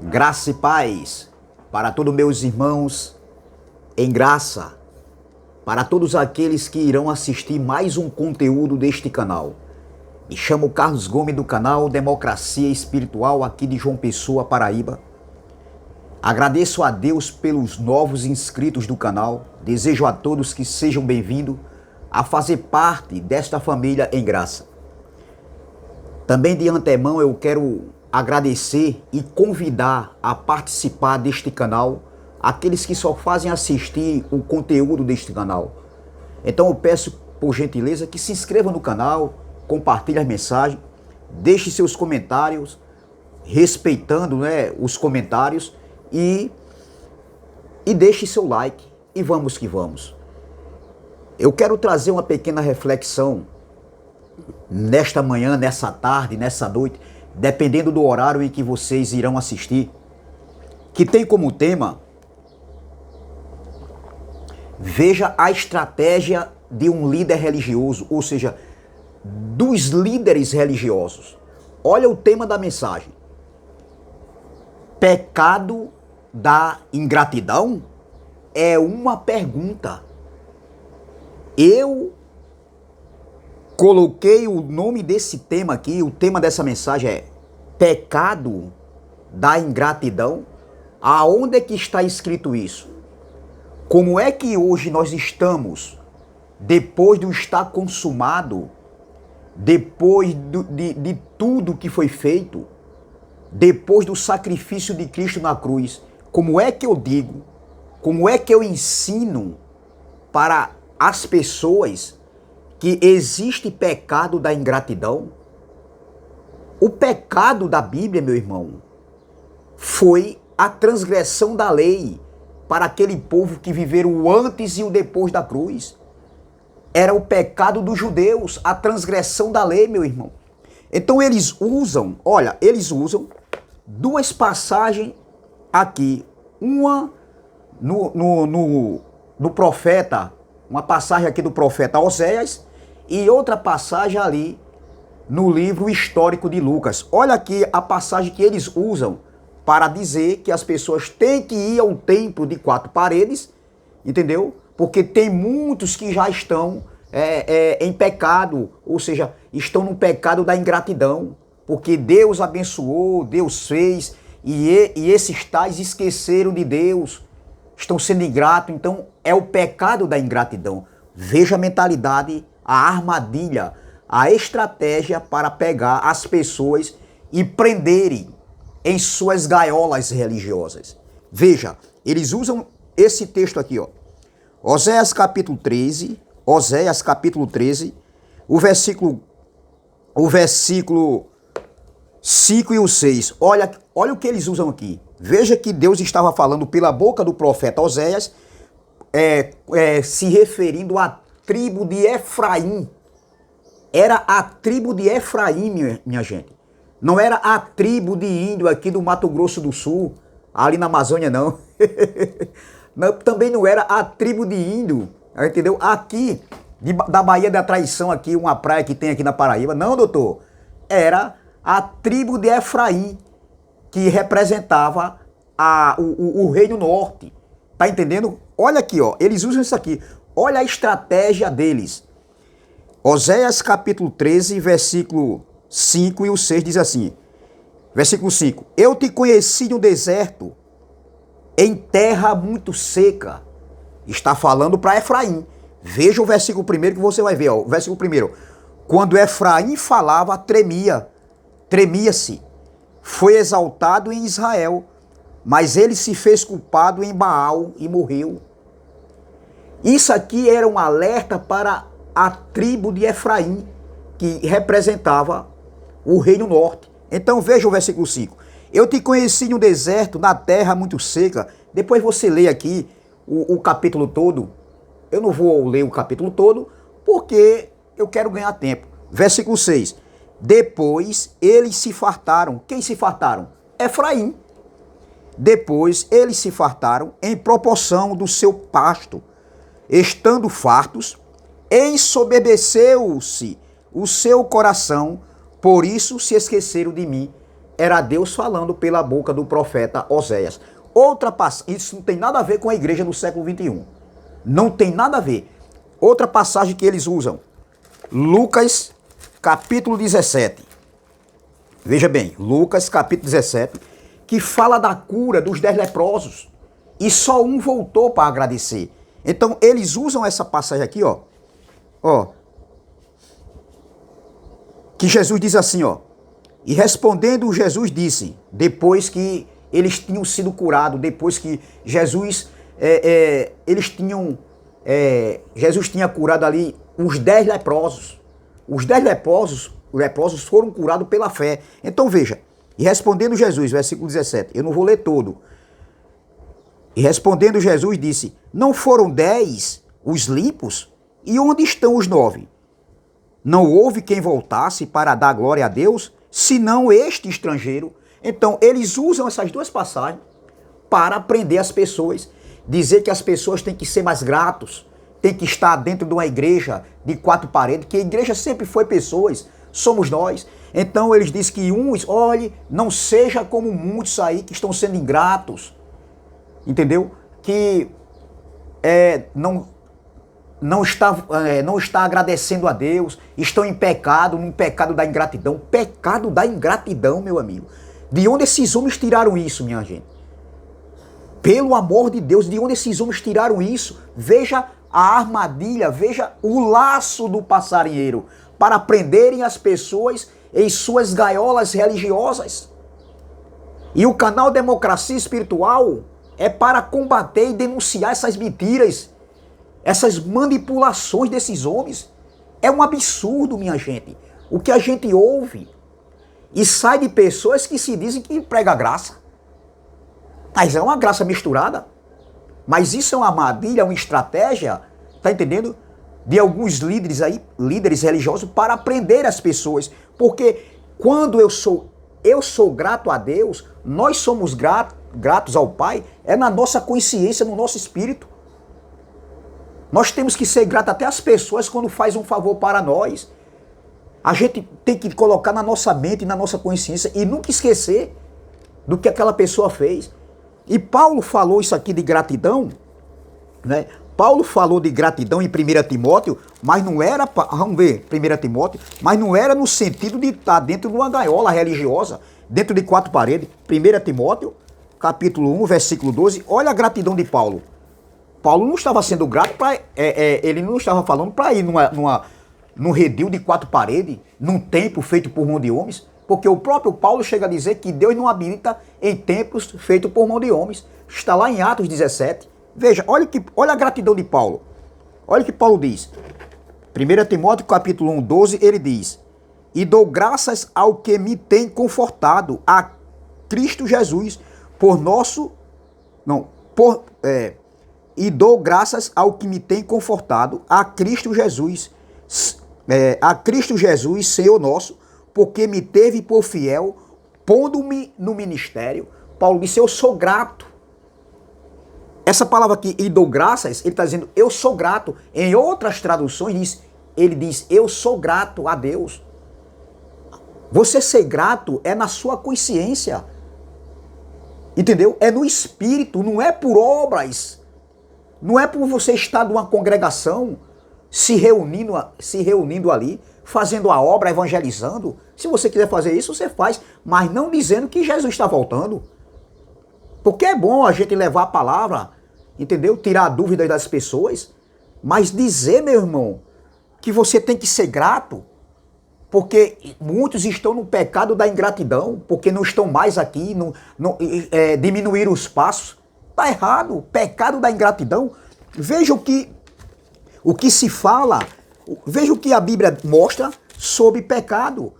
Graça e paz para todos meus irmãos em graça, para todos aqueles que irão assistir mais um conteúdo deste canal. Me chamo Carlos Gomes do canal Democracia Espiritual aqui de João Pessoa, Paraíba. Agradeço a Deus pelos novos inscritos do canal. Desejo a todos que sejam bem-vindos a fazer parte desta família em graça. Também de antemão eu quero agradecer e convidar a participar deste canal aqueles que só fazem assistir o conteúdo deste canal. Então eu peço por gentileza que se inscreva no canal, compartilhe as mensagens, deixe seus comentários, respeitando, os comentários e deixe seu like e vamos que vamos. Eu quero trazer uma pequena reflexão nesta manhã, nessa tarde, nessa noite, dependendo do horário em que vocês irão assistir, que tem como tema: veja a estratégia de um líder religioso, ou seja, dos líderes religiosos. Olha o tema da mensagem: pecado da ingratidão? É uma pergunta. Eu coloquei o nome desse tema aqui, o tema dessa mensagem é pecado da ingratidão. Aonde é que está escrito isso? Como é que hoje nós estamos, depois do estar consumado, depois de tudo que foi feito, depois do sacrifício de Cristo na cruz, como é que eu digo, como é que eu ensino para as pessoas que existe pecado da ingratidão? O pecado da Bíblia, meu irmão, foi a transgressão da lei para aquele povo que viveram o antes e o depois da cruz. Era o pecado dos judeus, a transgressão da lei, meu irmão. Então eles usam duas passagens aqui. Uma no profeta, uma passagem aqui do profeta Oséias, e outra passagem ali no livro histórico de Lucas. Olha aqui a passagem que eles usam para dizer que as pessoas têm que ir ao templo de 4 paredes, entendeu? Porque tem muitos que já estão em pecado, ou seja, estão no pecado da ingratidão, porque Deus abençoou, Deus fez, e esses tais esqueceram de Deus, estão sendo ingratos, então é o pecado da ingratidão. Veja a mentalidade, a armadilha, a estratégia para pegar as pessoas e prenderem em suas gaiolas religiosas. Veja, eles usam esse texto aqui, ó. Oséias capítulo 13, o versículo 5 e o 6. Olha o que eles usam aqui. Veja que Deus estava falando pela boca do profeta Oséias, se referindo à tribo de Efraim. Era a tribo de Efraim, minha gente. Não era a tribo de índio aqui do Mato Grosso do Sul, ali na Amazônia, não. Também não era a tribo de índio, entendeu? Aqui, da Baía da Traição, aqui, uma praia que tem aqui na Paraíba. Não, doutor. Era a tribo de Efraim, que representava o Reino Norte. Tá entendendo? Olha aqui, ó. Eles usam isso aqui. Olha a estratégia deles. Oséias capítulo 13, versículo 5 e o 6 diz assim. Versículo 5. Eu te conheci no deserto, em terra muito seca. Está falando para Efraim. Veja o versículo 1 que você vai ver. Ó. O versículo 1. Quando Efraim falava, tremia-se. Foi exaltado em Israel, mas ele se fez culpado em Baal e morreu. Isso aqui era um alerta para a tribo de Efraim, que representava o Reino Norte. Então veja o versículo 5. Eu te conheci no deserto, na terra muito seca. Depois você lê aqui o capítulo todo. Eu não vou ler o capítulo todo, porque eu quero ganhar tempo. Versículo 6. Depois eles se fartaram. Quem se fartaram? Efraim. Depois eles se fartaram em proporção do seu pasto. Estando fartos, ensoberbeceu-se o seu coração, por isso se esqueceram de mim. era Deus falando pela boca do profeta Oséias. Isso não tem nada a ver com a igreja do século 21. Não tem nada a ver. Outra passagem que eles usam, Lucas capítulo 17. Veja bem, Lucas capítulo 17, que fala da cura dos 10 leprosos. E só um voltou para agradecer. Então eles usam essa passagem aqui, ó. Que Jesus diz assim, ó. E respondendo, Jesus disse, depois que eles tinham sido curados, depois que Jesus tinha curado ali os 10 leprosos. Os 10 leprosos foram curados pela fé. Então veja, e respondendo Jesus, versículo 17, eu não vou ler todo. E respondendo Jesus disse, não foram 10 os limpos? E onde estão os 9? Não houve quem voltasse para dar glória a Deus, senão este estrangeiro. Então, eles usam essas duas passagens para aprender as pessoas, dizer que as pessoas têm que ser mais gratos, têm que estar dentro de uma igreja de 4 paredes, que a igreja sempre foi pessoas, somos nós. Então, eles dizem que uns, olhe, não seja como muitos aí que estão sendo ingratos, entendeu? Que não está agradecendo a Deus, estão em pecado, num pecado da ingratidão. Pecado da ingratidão, meu amigo. De onde esses homens tiraram isso, minha gente? Pelo amor de Deus, de onde esses homens tiraram isso? Veja a armadilha, veja o laço do passarinheiro para prenderem as pessoas em suas gaiolas religiosas. E o canal Democracia Espiritual é para combater e denunciar essas mentiras, essas manipulações desses homens. É um absurdo, minha gente, o que a gente ouve e sai de pessoas que se dizem que pregam graça. Mas é uma graça misturada. Mas isso é uma armadilha, uma estratégia, tá entendendo? De alguns líderes aí, líderes religiosos, para prender as pessoas. Porque quando eu sou grato a Deus, nós somos gratos ao Pai, é na nossa consciência, no nosso espírito. Nós temos que ser gratos até às pessoas quando faz um favor para nós. A gente tem que colocar na nossa mente, na nossa consciência e nunca esquecer do que aquela pessoa fez. E Paulo falou isso aqui de gratidão, né? Paulo falou de gratidão em 1 Timóteo, mas não era, vamos ver, 1 Timóteo, mas não era no sentido de estar dentro de uma gaiola religiosa, dentro de 4 paredes. 1 Timóteo, capítulo 1, versículo 12, olha a gratidão de Paulo. Paulo não estava sendo grato para... ele não estava falando para ir num redil de 4 paredes, num templo feito por mão de homens, porque o próprio Paulo chega a dizer que Deus não habita em templos feitos por mão de homens. Está lá em Atos 17. Veja, olha a gratidão de Paulo. Olha o que Paulo diz. 1 Timóteo capítulo 1, 12, ele diz, e dou graças ao que me tem confortado, a Cristo Jesus, e dou graças ao que me tem confortado, a Cristo Jesus, Senhor nosso, porque me teve por fiel, pondo-me no ministério. Paulo disse, eu sou grato. Essa palavra aqui, e dou graças, ele está dizendo, eu sou grato. Em outras traduções, ele diz, eu sou grato a Deus. Você ser grato é na sua consciência. Entendeu? É no espírito, não é por obras. Não é por você estar numa congregação, se reunindo ali, fazendo a obra, evangelizando. Se você quiser fazer isso, você faz. Mas não dizendo que Jesus está voltando. Porque é bom a gente levar a palavra, entendeu? Tirar dúvidas das pessoas. Mas dizer, meu irmão, que você tem que ser grato, porque muitos estão no pecado da ingratidão, porque não estão mais aqui, diminuíram os passos. Está errado, pecado da ingratidão. Veja o que se fala, veja o que a Bíblia mostra sobre pecado.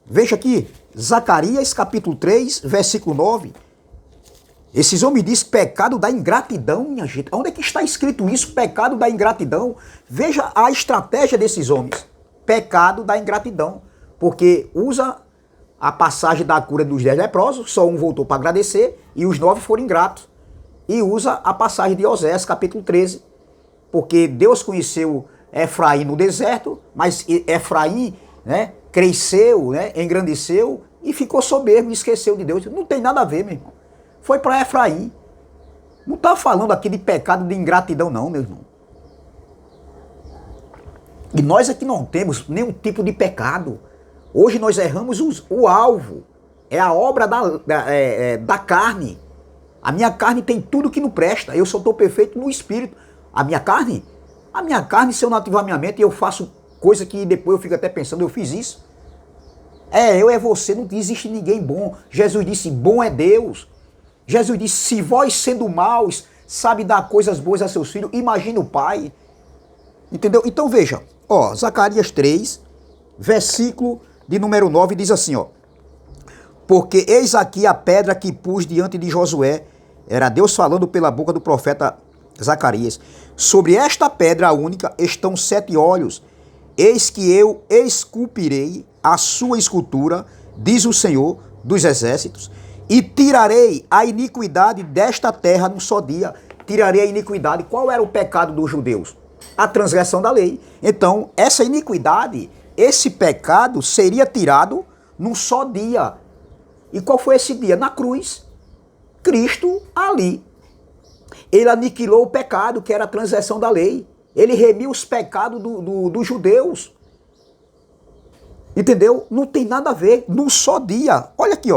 Veja aqui, Zacarias capítulo 3, versículo 9. Esses homens dizem pecado da ingratidão, minha gente. Onde é que está escrito isso, pecado da ingratidão? Veja a estratégia desses homens. Pecado da ingratidão. Porque usa a passagem da cura dos 10 leprosos, só um voltou para agradecer e os 9 foram ingratos. E usa a passagem de Oséias, capítulo 13. Porque Deus conheceu Efraim no deserto, mas Efraim, né, cresceu, né, engrandeceu e ficou soberbo e esqueceu de Deus. Não tem nada a ver, meu irmão. Foi para Efraim. Não está falando aqui de pecado de ingratidão, não, meu irmão. E nós aqui não temos nenhum tipo de pecado. Hoje nós erramos o alvo. É a obra da carne. A minha carne tem tudo que não presta. Eu só estou perfeito no espírito. A minha carne, se eu não ativar minha mente, eu faço coisa que depois eu fico até pensando, eu fiz isso. Eu é você, não existe ninguém bom. Jesus disse, bom é Deus. Jesus disse, se vós sendo maus, sabe dar coisas boas a seus filhos, imagina o Pai. Entendeu? Então veja, Zacarias 3, versículo de número 9, diz assim, porque eis aqui a pedra que pus diante de Josué, era Deus falando pela boca do profeta Zacarias, sobre esta pedra única estão 7 olhos, eis que eu esculpirei a sua escultura, diz o Senhor dos exércitos, e tirarei a iniquidade desta terra num só dia. Tirarei a iniquidade. Qual era o pecado dos judeus? A transgressão da lei. Então, essa iniquidade, esse pecado seria tirado num só dia. E qual foi esse dia? Na cruz. Cristo ali. Ele aniquilou o pecado, que era a transgressão da lei. Ele remiu os pecados dos judeus. Entendeu? Não tem nada a ver. Num só dia. Olha aqui,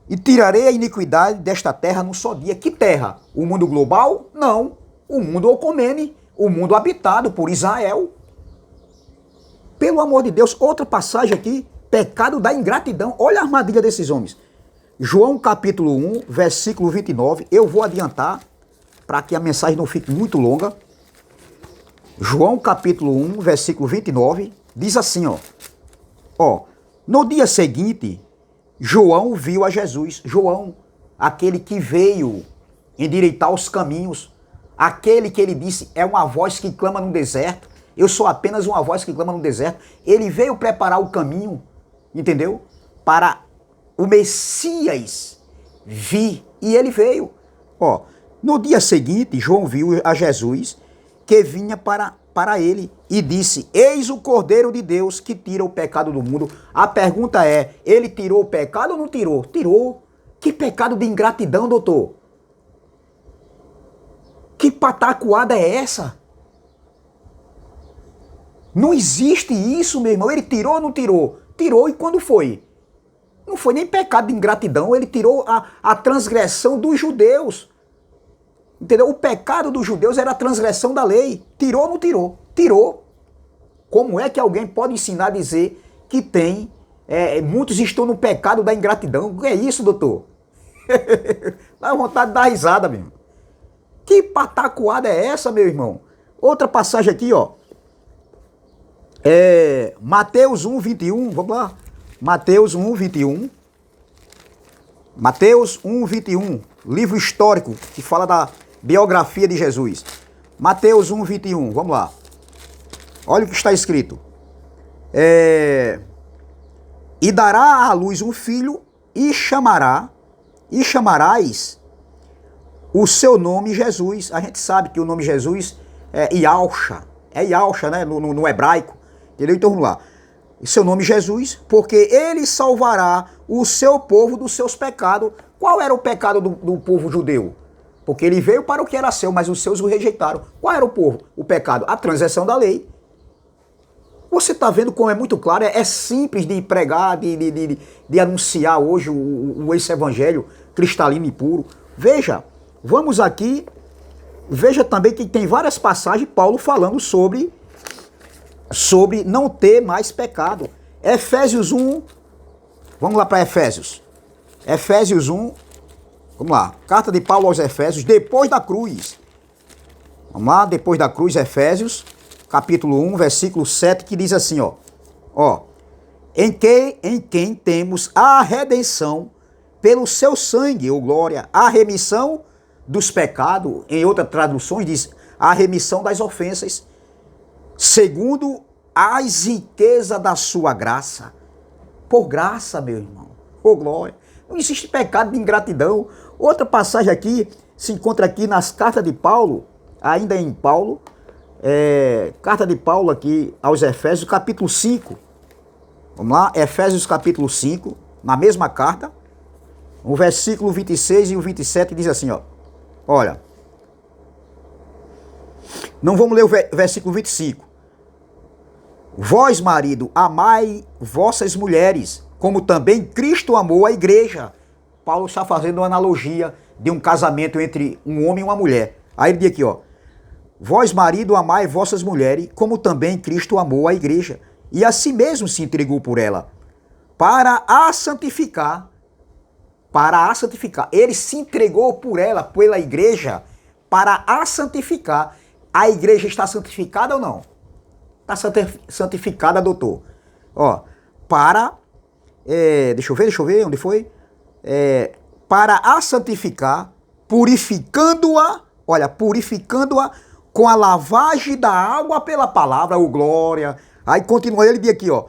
E tirarei a iniquidade desta terra num só dia. Que terra? O mundo global? Não. O mundo ocomene. O mundo habitado por Israel. Pelo amor de Deus, outra passagem aqui. Pecado da ingratidão. Olha a armadilha desses homens. João capítulo 1, versículo 29. Eu vou adiantar para que a mensagem não fique muito longa. João capítulo 1, versículo 29. Diz assim, no dia seguinte, João viu a Jesus. João, aquele que veio endireitar os caminhos, aquele que ele disse é uma voz que clama no deserto. Eu sou apenas uma voz que clama no deserto. Ele veio preparar o caminho, entendeu? Para o Messias vir. E ele veio. No dia seguinte, João viu a Jesus que vinha para ele e disse, eis o Cordeiro de Deus que tira o pecado do mundo. A pergunta é, ele tirou o pecado ou não tirou? Tirou. Que pecado de ingratidão, doutor? Que patacoada é essa? Não existe isso, meu irmão. Ele tirou ou não tirou? Tirou, e quando foi? Não foi nem pecado de ingratidão, ele tirou a transgressão dos judeus. Entendeu? O pecado dos judeus era a transgressão da lei. Tirou ou não tirou? Tirou. Como é que alguém pode ensinar a dizer que tem, muitos estão no pecado da ingratidão? O que é isso, doutor? Dá vontade de dar risada, meu irmão. Que patacoada é essa, meu irmão? Outra passagem aqui, Mateus 1, 21, vamos lá. Mateus 1, 21. Mateus 1, 21, livro histórico que fala da biografia de Jesus. Mateus 1, 21, vamos lá. Olha o que está escrito. E dará à luz um filho e chamarás o seu nome Jesus. A gente sabe que o nome Jesus é Yahshua. É Yahshua, né? No hebraico. Entendeu? Então vamos lá. Seu nome Jesus, porque ele salvará o seu povo dos seus pecados. Qual era o pecado do povo judeu? Porque ele veio para o que era seu, mas os seus o rejeitaram. Qual era o povo? O pecado? A transgressão da lei. Você está vendo como é muito claro, é simples de pregar, de anunciar hoje esse evangelho cristalino e puro. Veja, vamos aqui, veja também que tem várias passagens, Paulo falando sobre não ter mais pecado. Efésios 1, vamos lá para Efésios. Efésios 1, vamos lá, carta de Paulo aos Efésios, depois da cruz. Vamos lá, depois da cruz, Efésios, capítulo 1, versículo 7, que diz assim, em quem temos a redenção pelo seu sangue, ou glória, a remissão dos pecados, em outras traduções diz, a remissão das ofensas, segundo as riquezas da sua graça. Por graça, meu irmão, por glória. Não existe pecado de ingratidão. Outra passagem aqui, se encontra aqui nas cartas de Paulo, ainda em Paulo, carta de Paulo aqui aos Efésios, capítulo 5. Vamos lá, Efésios capítulo 5, na mesma carta, o versículo 26 e o 27 diz assim, ó. Olha, não vamos ler o versículo 25. Vós, marido, amai vossas mulheres, como também Cristo amou a igreja. Paulo está fazendo uma analogia de um casamento entre um homem e uma mulher. Aí ele diz aqui, ó. Vós, marido, amai vossas mulheres, como também Cristo amou a igreja, e a si mesmo se entregou por ela, para a santificar. Para a santificar. Ele se entregou por ela, pela igreja, para a santificar. A igreja está santificada ou não? Está santificada, doutor. Ó, para... deixa eu ver, onde foi? Para a santificar, purificando-a, olha, purificando-a com a lavagem da água pela palavra, o glória. Aí continua, ele diz aqui, ó,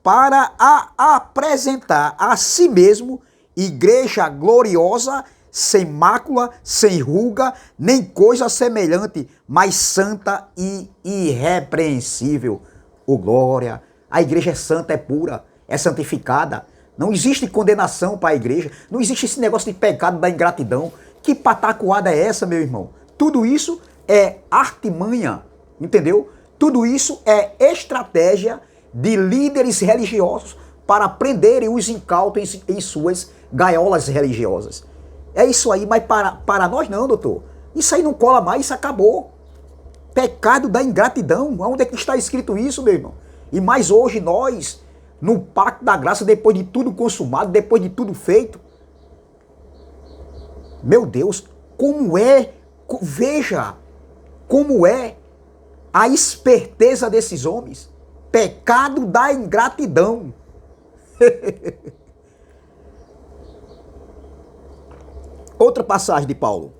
para a apresentar a si mesmo igreja gloriosa, sem mácula, sem ruga, nem coisa semelhante, mas santa e irrepreensível. O glória. A igreja é santa, é pura, é santificada. Não existe condenação para a igreja. Não existe esse negócio de pecado da ingratidão. Que patacoada é essa, meu irmão? Tudo isso é artimanha, entendeu? Tudo isso é estratégia de líderes religiosos para prenderem os incautos em suas gaiolas religiosas. É isso aí, mas para nós não, doutor. Isso aí não cola mais, isso acabou. Pecado da ingratidão. Onde é que está escrito isso, meu irmão? E mais hoje nós, no pacto da graça, depois de tudo consumado, depois de tudo feito. Meu Deus, como é, veja, como é a esperteza desses homens. Pecado da ingratidão. Outra passagem de Paulo.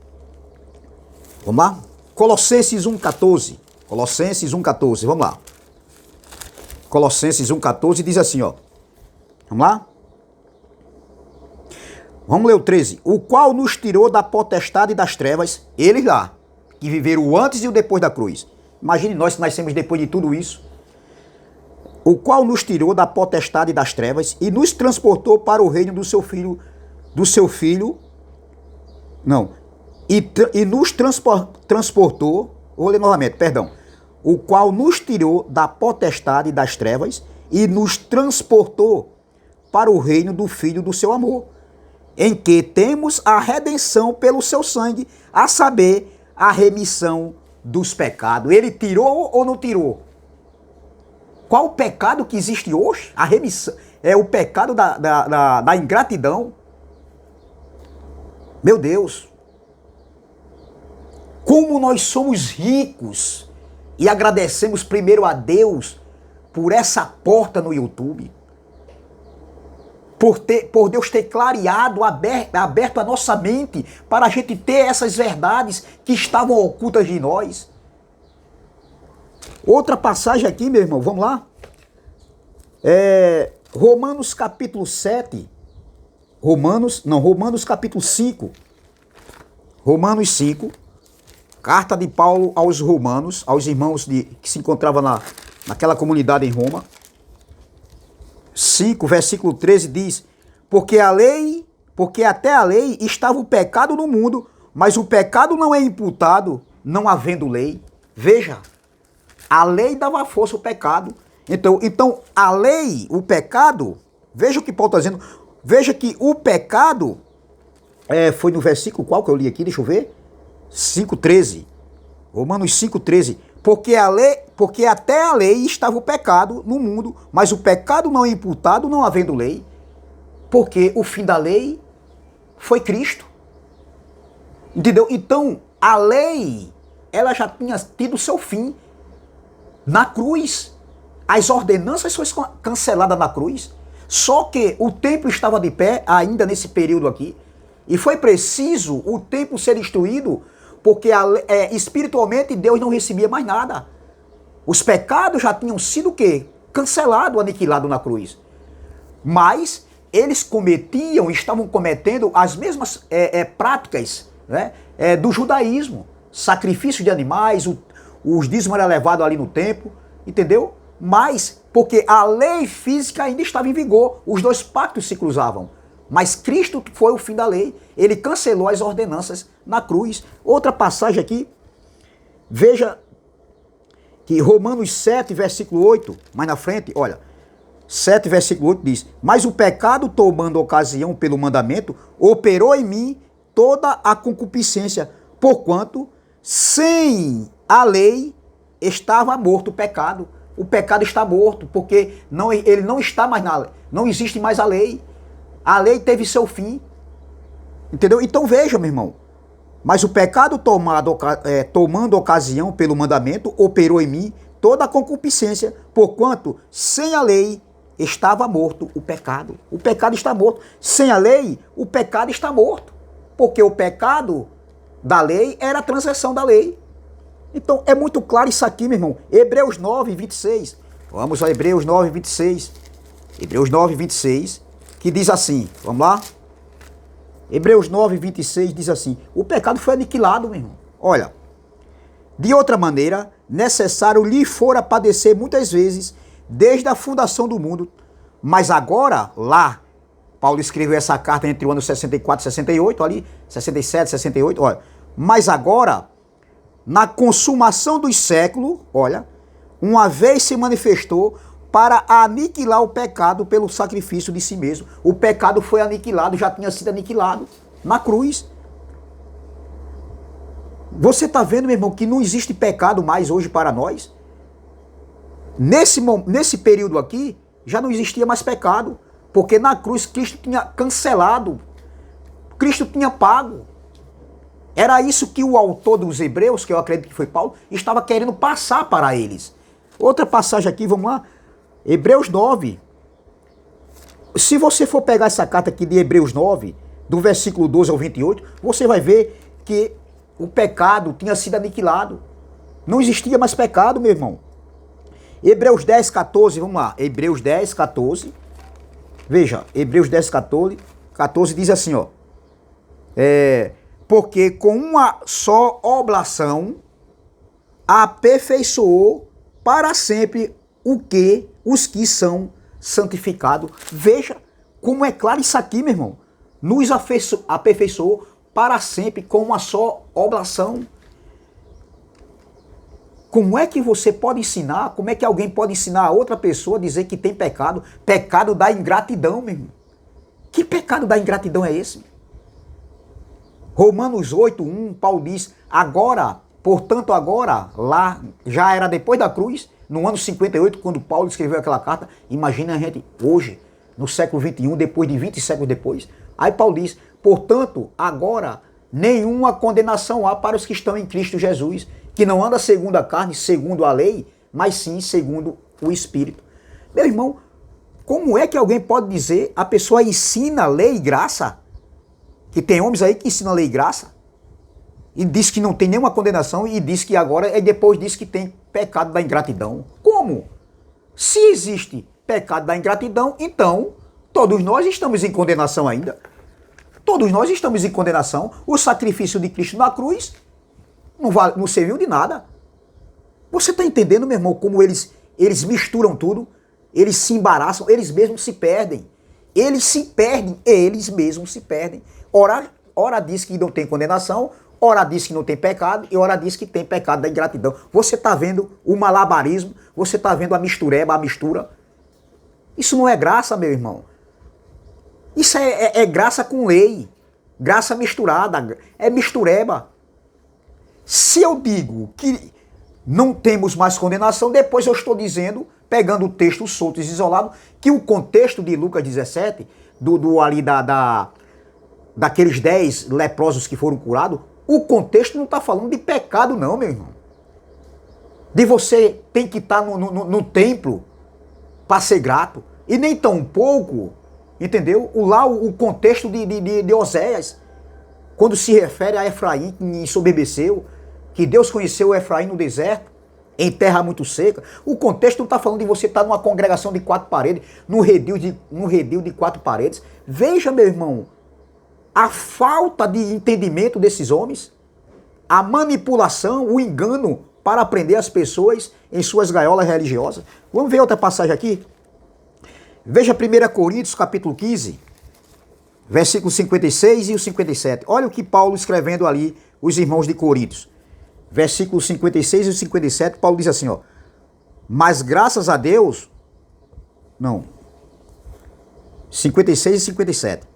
Vamos lá? Colossenses 1,14. Colossenses 1,14. Vamos lá. Colossenses 1,14 diz assim, ó. Vamos lá? Vamos ler o 13. O qual nos tirou da potestade das trevas, eles lá, que viveram o antes e o depois da cruz. Imagine nós que nascemos depois de tudo isso. O qual nos tirou da potestade das trevas e nos transportou para o reino do seu filho, e nos transportou, vou ler novamente, perdão, o qual nos tirou da potestade das trevas e nos transportou para o reino do Filho do seu amor, em que temos a redenção pelo seu sangue, a saber, a remissão dos pecados. Ele tirou ou não tirou? Qual o pecado que existe hoje? A remissão. É o pecado da ingratidão. Meu Deus. Como nós somos ricos e agradecemos primeiro a Deus por essa porta no YouTube. Por Deus ter clareado, aberto a nossa mente para a gente ter essas verdades que estavam ocultas de nós. Outra passagem aqui, meu irmão, vamos lá? Romanos capítulo 7. Romanos capítulo 5. Romanos 5. Carta de Paulo aos romanos, aos irmãos que se encontravam naquela comunidade em Roma. 5, versículo 13 diz: porque até a lei estava o pecado no mundo, mas o pecado não é imputado, não havendo lei. Veja, a lei dava força ao pecado. Então a lei, o pecado, veja o que Paulo está dizendo, veja que o pecado, foi no versículo qual que eu li aqui, deixa eu ver, 5,13, Romanos 5,13, porque até a lei estava o pecado no mundo, mas o pecado não é imputado, não havendo lei, porque o fim da lei foi Cristo. Entendeu? Então, a lei, ela já tinha tido seu fim na cruz. As ordenanças foram canceladas na cruz. Só que o templo estava de pé ainda nesse período aqui. E foi preciso o templo ser destruído, porque espiritualmente Deus não recebia mais nada. Os pecados já tinham sido o quê? Cancelado, aniquilado na cruz. Mas eles estavam cometendo as mesmas práticas, né, do judaísmo. Sacrifício de animais, os dízimos eram levados ali no templo, entendeu? Mas, porque a lei física ainda estava em vigor, os dois pactos se cruzavam. Mas Cristo foi o fim da lei, ele cancelou as ordenanças na cruz. Outra passagem aqui, veja que Romanos 7, versículo 8, mais na frente, olha, 7, versículo 8 diz: mas o pecado, tomando ocasião pelo mandamento, operou em mim toda a concupiscência, porquanto sem a lei estava morto o pecado. O pecado está morto, porque ele não está mais na lei, não existe mais a lei. A lei teve seu fim. Entendeu? Então veja, meu irmão. Mas o pecado tomando ocasião pelo mandamento, operou em mim toda a concupiscência, porquanto sem a lei estava morto o pecado. O pecado está morto. Sem a lei, o pecado está morto. Porque o pecado da lei era a transgressão da lei. Então é muito claro isso aqui, meu irmão. Hebreus 9, 26. Vamos a Hebreus 9, 26. Hebreus 9, 26, que diz assim, vamos lá? Hebreus 9, 26 diz assim: o pecado foi aniquilado, meu irmão. Olha, de outra maneira, necessário lhe fora padecer muitas vezes, desde a fundação do mundo. Mas agora, lá, Paulo escreveu essa carta entre o ano 64 e 68, ali, 67, 68, olha. Mas agora, na consumação dos séculos, olha, uma vez se manifestou para aniquilar o pecado pelo sacrifício de si mesmo. O pecado foi aniquilado, já tinha sido aniquilado na cruz. Você está vendo, meu irmão, que não existe pecado mais hoje para nós? Nesse período aqui, já não existia mais pecado, porque na cruz Cristo tinha cancelado, Cristo tinha pago. Era isso que o autor dos Hebreus, que eu acredito que foi Paulo, estava querendo passar para eles. Outra passagem aqui, vamos lá. Hebreus 9. Se você for pegar essa carta aqui de Hebreus 9, do versículo 12 ao 28, você vai ver que o pecado tinha sido aniquilado. Não existia mais pecado, meu irmão. Hebreus 10, 14, vamos lá. Hebreus 10, 14. Veja, Hebreus 10, 14 diz assim, ó. Porque com uma só oblação aperfeiçoou para sempre os que são santificados. Veja como é claro isso aqui, meu irmão. Nos aperfeiçoou para sempre com uma só oblação. Como é que você pode ensinar, como é que alguém pode ensinar a outra pessoa a dizer que tem pecado? Pecado da ingratidão, meu irmão. Que pecado da ingratidão é esse? Romanos 8, 1, Paulo diz: agora, portanto agora, lá, já era depois da cruz, no ano 58, quando Paulo escreveu aquela carta. Imagina a gente hoje, no século 21, depois de 20 séculos depois. Aí Paulo diz: portanto, agora, nenhuma condenação há para os que estão em Cristo Jesus, que não anda segundo a carne, segundo a lei, mas sim segundo o Espírito. Meu irmão, como é que alguém pode dizer, a pessoa ensina lei e graça? Que tem homens aí que ensinam lei e graça, e diz que não tem nenhuma condenação, e diz que agora, e depois diz que tem pecado da ingratidão. Como? Se existe pecado da ingratidão, então todos nós estamos em condenação ainda. Todos nós estamos em condenação. O sacrifício de Cristo na cruz não serviu de nada. Você está entendendo, meu irmão, como eles misturam tudo? Eles se embaraçam, eles mesmos se perdem. Eles se perdem, eles mesmos se perdem. Ora diz que não tem condenação, ora diz que não tem pecado, e ora diz que tem pecado da ingratidão. Você está vendo o malabarismo, você está vendo a mistureba, a mistura. Isso não é graça, meu irmão. Isso é graça com lei, graça misturada, é mistureba. Se eu digo que não temos mais condenação, depois eu estou dizendo, pegando o texto solto e isolado, que o contexto de Lucas 17, daqueles 10 leprosos que foram curados, o contexto não está falando de pecado não, meu irmão. De você tem que estar no templo para ser grato. E nem tão pouco, entendeu? O contexto de Oséias, quando se refere a Efraim que ensoberbeceu, que Deus conheceu Efraim no deserto, em terra muito seca. O contexto não está falando de você estar numa congregação de 4 paredes, num redil de 4 paredes. Veja, meu irmão, a falta de entendimento desses homens, a manipulação, o engano para prender as pessoas em suas gaiolas religiosas. Vamos ver outra passagem aqui? Veja 1 Coríntios capítulo 15, versículos 56 e o 57. Olha o que Paulo escrevendo ali, os irmãos de Coríntios. Versículos 56 e 57, Paulo diz assim, ó. Mas graças a Deus... Não. 56 e 57.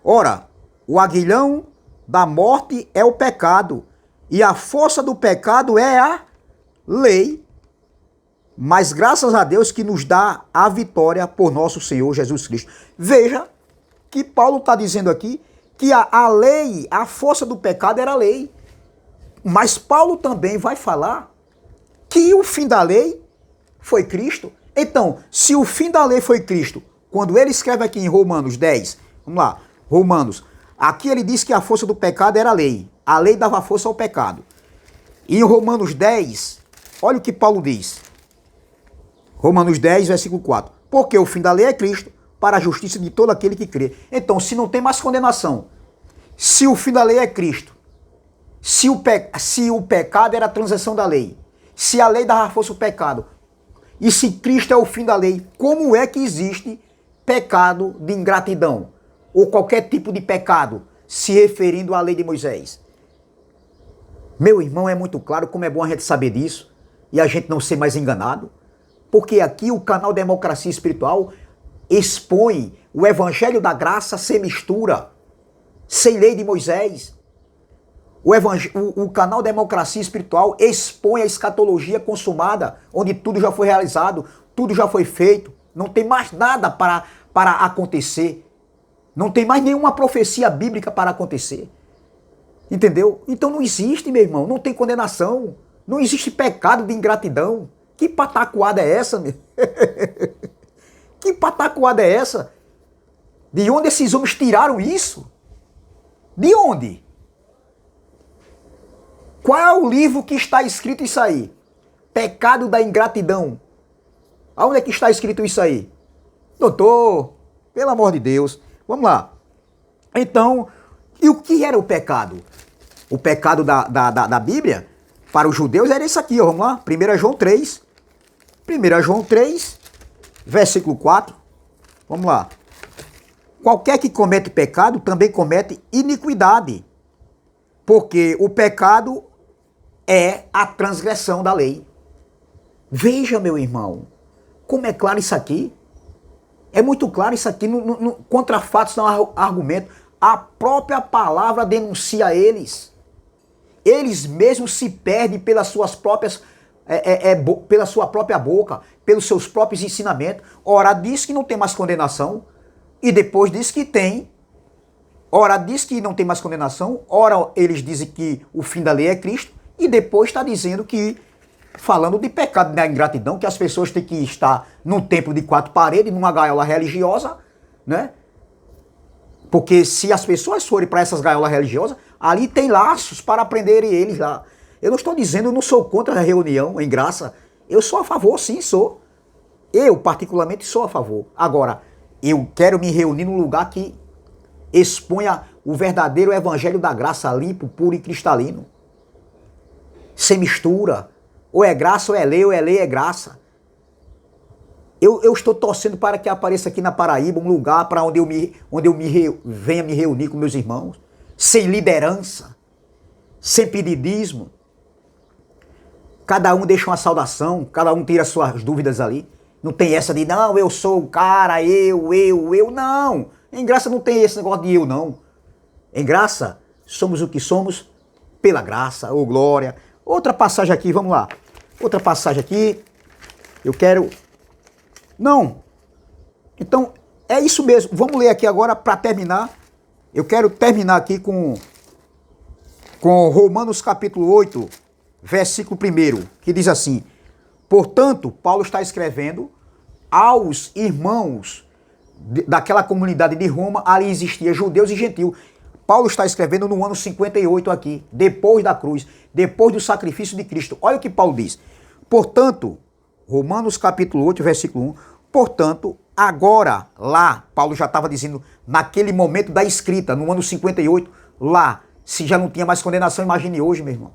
Ora, o aguilhão da morte é o pecado, e a força do pecado é a lei. Mas graças a Deus que nos dá a vitória por nosso Senhor Jesus Cristo. Veja que Paulo está dizendo aqui que a lei, a força do pecado era a lei. Mas Paulo também vai falar que o fim da lei foi Cristo. Então, se o fim da lei foi Cristo, quando ele escreve aqui em Romanos 10, vamos lá, Romanos, aqui ele diz que a força do pecado era a lei. A lei dava força ao pecado. E em Romanos 10, olha o que Paulo diz. Romanos 10, versículo 4. Porque o fim da lei é Cristo, para a justiça de todo aquele que crê. Então, se não tem mais condenação, se o fim da lei é Cristo, se o pecado era a transação da lei, se a lei dava força ao pecado, e se Cristo é o fim da lei, como é que existe pecado de ingratidão? Ou qualquer tipo de pecado, se referindo à lei de Moisés? Meu irmão, é muito claro como é bom a gente saber disso, e a gente não ser mais enganado, porque aqui o canal Democracia Espiritual expõe o Evangelho da Graça sem mistura, sem lei de Moisés. O canal Democracia Espiritual expõe a escatologia consumada, onde tudo já foi realizado, tudo já foi feito, não tem mais nada para acontecer. Não tem mais nenhuma profecia bíblica para acontecer. Entendeu? Então não existe, meu irmão, não tem condenação, não existe pecado de ingratidão. Que patacoada é essa, meu? Que patacoada é essa? De onde esses homens tiraram isso? De onde? Qual é o livro que está escrito isso aí? Pecado da ingratidão. Aonde é que está escrito isso aí? Doutor, pelo amor de Deus. Vamos lá. Então, e o que era o pecado? O pecado da Bíblia, para os judeus, era isso aqui, ó. Vamos lá. 1 João 3. 1 João 3, versículo 4. Vamos lá. Qualquer que comete pecado também comete iniquidade, porque o pecado é a transgressão da lei. Veja, meu irmão, como é claro isso aqui. É muito claro isso aqui, contra fatos não há argumento. A própria palavra denuncia eles. Eles mesmos se perdem pelas suas próprias, pela sua própria boca, pelos seus próprios ensinamentos. Ora, diz que não tem mais condenação, e depois diz que tem. Ora, diz que não tem mais condenação, ora, eles dizem que o fim da lei é Cristo, e depois está dizendo que, falando de pecado da ingratidão, que as pessoas têm que estar num templo de 4 paredes, numa gaiola religiosa, né? Porque se as pessoas forem para essas gaiolas religiosas, ali tem laços para prenderem eles lá. Eu não estou dizendo, eu não sou contra a reunião em graça. Eu sou a favor, sim, sou. Eu, particularmente, sou a favor. Agora, eu quero me reunir num lugar que exponha o verdadeiro evangelho da graça, limpo, puro e cristalino. Sem mistura. Ou é graça ou é lei é graça. Eu estou torcendo para que apareça aqui na Paraíba um lugar para onde eu venha me reunir com meus irmãos, sem liderança, sem pedidismo. Cada um deixa uma saudação, cada um tira suas dúvidas ali. Não tem essa de, não, eu sou o cara, eu, não. Em graça não tem esse negócio de eu, não. Em graça, somos o que somos pela graça, ou glória. Outra passagem aqui, vamos lá. Outra passagem aqui, eu quero... Não. Então, é isso mesmo. Vamos ler aqui agora para terminar. Eu quero terminar aqui com Romanos capítulo 8, versículo 1, que diz assim: portanto, Paulo está escrevendo aos irmãos daquela comunidade de Roma, ali existia judeus e gentios. Paulo está escrevendo no ano 58 aqui, depois da cruz, depois do sacrifício de Cristo. Olha o que Paulo diz. Portanto, Romanos capítulo 8, versículo 1, portanto, agora, lá, Paulo já estava dizendo, naquele momento da escrita, no ano 58, lá, se já não tinha mais condenação, imagine hoje, meu irmão.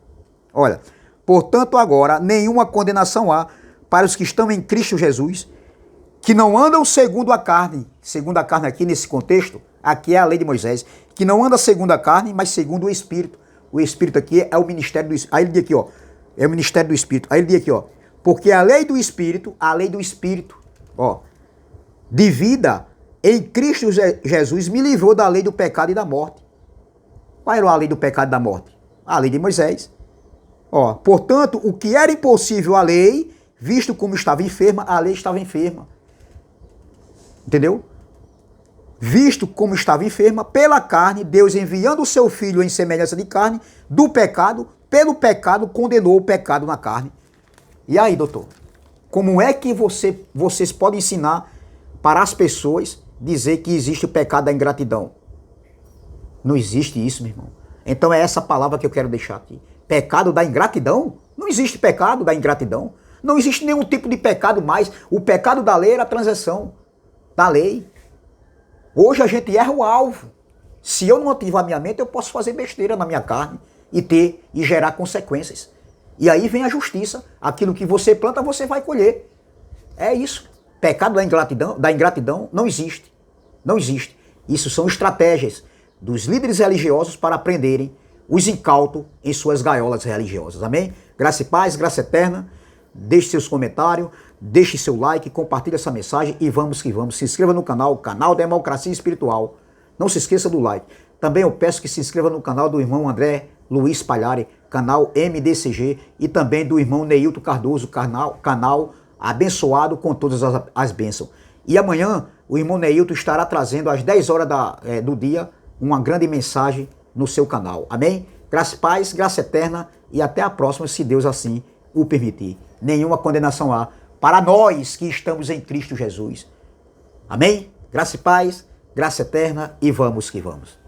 Olha, Portanto, agora, nenhuma condenação há para os que estão em Cristo Jesus, que não andam segundo a carne aqui nesse contexto, aqui é a lei de Moisés, que não anda segundo a carne, mas segundo o Espírito. O Espírito aqui é o ministério do Espírito. Aí ele diz aqui, ó, é o ministério do Espírito. Aí ele diz aqui, ó, porque a lei do Espírito, ó, de vida em Cristo Jesus me livrou da lei do pecado e da morte. Qual era a lei do pecado e da morte? A lei de Moisés. Ó, portanto, o que era impossível à lei, visto como estava enferma, a lei estava enferma. Entendeu? Visto como estava enferma, pela carne, Deus enviando o seu Filho em semelhança de carne, do pecado, pelo pecado, condenou o pecado na carne. E aí, doutor? Como é que vocês podem ensinar para as pessoas dizer que existe o pecado da ingratidão? Não existe isso, meu irmão. Então é essa palavra que eu quero deixar aqui. Pecado da ingratidão? Não existe pecado da ingratidão. Não existe nenhum tipo de pecado mais. O pecado da lei era a transgressão da lei. Hoje a gente erra o alvo. Se eu não ativar minha mente, eu posso fazer besteira na minha carne e gerar consequências. E aí vem a justiça. Aquilo que você planta, você vai colher. É isso. Pecado da ingratidão não existe. Não existe. Isso são estratégias dos líderes religiosos para prenderem os incautos em suas gaiolas religiosas. Amém? Graça e paz, graça eterna. Deixe seus comentários, deixe seu like, compartilhe essa mensagem e vamos que vamos. Se inscreva no canal Democracia Espiritual. Não se esqueça do like. Também eu peço que se inscreva no canal do irmão André Luiz Palhari, canal MDCG, e também do irmão Neilton Cardoso, canal abençoado com todas as bênçãos. E amanhã o irmão Neilton estará trazendo às 10 horas do dia uma grande mensagem no seu canal. Amém? Graça e paz, graça eterna e até a próxima, se Deus assim o permitir. Nenhuma condenação há para nós que estamos em Cristo Jesus. Amém? Graça e paz, graça eterna e vamos que vamos.